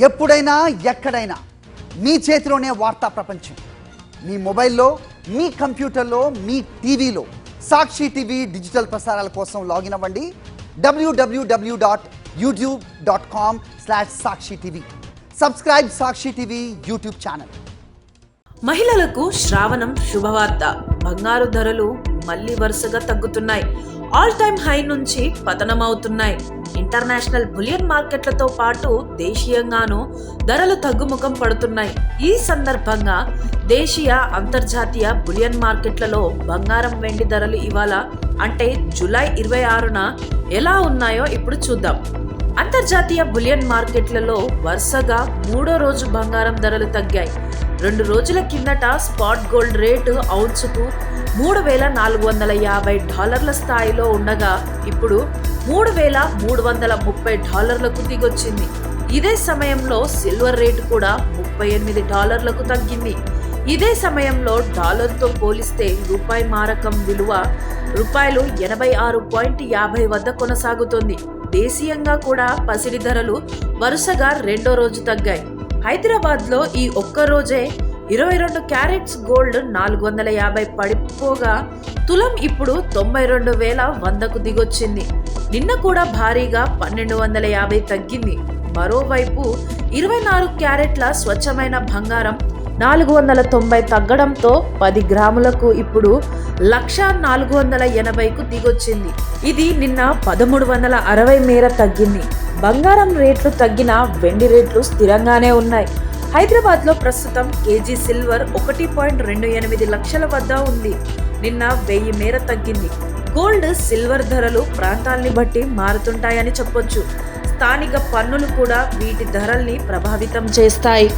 ఎప్పుడైనా ఎక్కడైనా మీ చేతిలోనే వార్తా ప్రపంచం. మీ మొబైల్లో, మీ కంప్యూటర్లో, మీ టీవీలో సాక్షి టీవీ డిజిటల్ ప్రసారాల కోసం లాగిన్ అవ్వండి. www.youtube.com/sakshi tv. సబ్స్క్రైబ్ సాక్షి టీవీ యూట్యూబ్ ఛానల్. మహిళలకు శ్రావణం శుభవార్త. బంగారు ధరలు మళ్లీ వరుసగా తగ్గుతున్నాయి. ఆల్ టైమ్ హై నుంచి పతనమవుతున్నాయి. ఇంటర్నేషనల్ బులియన్ మార్కెట్లతో పాటు దేశీయంగానూ ధరలు తగ్గుముఖం పడుతున్నాయి. ఈ సందర్భంగా దేశీయ, అంతర్జాతీయ బులియన్ మార్కెట్లలో బంగారం, వెండి ధరలు ఇవాళ అంటే జూలై 26న ఎలా ఉన్నాయో ఇప్పుడు చూద్దాం. అంతర్జాతీయ బులియన్ మార్కెట్లలో వరుసగా 3వ రోజు బంగారం ధరలు తగ్గాయి. 2 రోజుల కిందట స్పాట్ గోల్డ్ రేటు ఔన్సుకు $3,450 స్థాయిలో ఉండగా ఇప్పుడు $3,330 దిగొచ్చింది. ఇదే సమయంలో సిల్వర్ రేటు కూడా $38 తగ్గింది. ఇదే సమయంలో డాలర్తో పోలిస్తే రూపాయి మారకం విలువ రూపాయలు 86.50 వద్ద కొనసాగుతోంది. దేశీయంగా కూడా పసిడి ధరలు వరుసగా 2వ రోజు తగ్గాయి. హైదరాబాద్లో ఈ ఒక్క రోజే 22 క్యారెట్స్ గోల్డ్ 450 పడిపోగా తులం ఇప్పుడు 92,100కు దిగొచ్చింది. నిన్న కూడా భారీగా 1,250 తగ్గింది. మరోవైపు 24 క్యారెట్ల స్వచ్ఛమైన బంగారం 490 తగ్గడంతో 10 గ్రాములకు ఇప్పుడు 1,480కు దిగొచ్చింది. ఇది నిన్న 1,360 మేర తగ్గింది. బంగారం రేట్లు తగ్గిన వెండి రేట్లు స్థిరంగానే ఉన్నాయి. హైదరాబాద్లో ప్రస్తుతం కేజీ సిల్వర్ 1.28 లక్షల వద్ద ఉంది. నిన్న 1000 మేర తగ్గింది. గోల్డ్, సిల్వర్ ధరలు ప్రాంతాల్ని బట్టి మారుతుంటాయని చెప్పొచ్చు. స్థానిక పన్నులు కూడా వీటి ధరల్ని ప్రభావితం చేస్తాయి.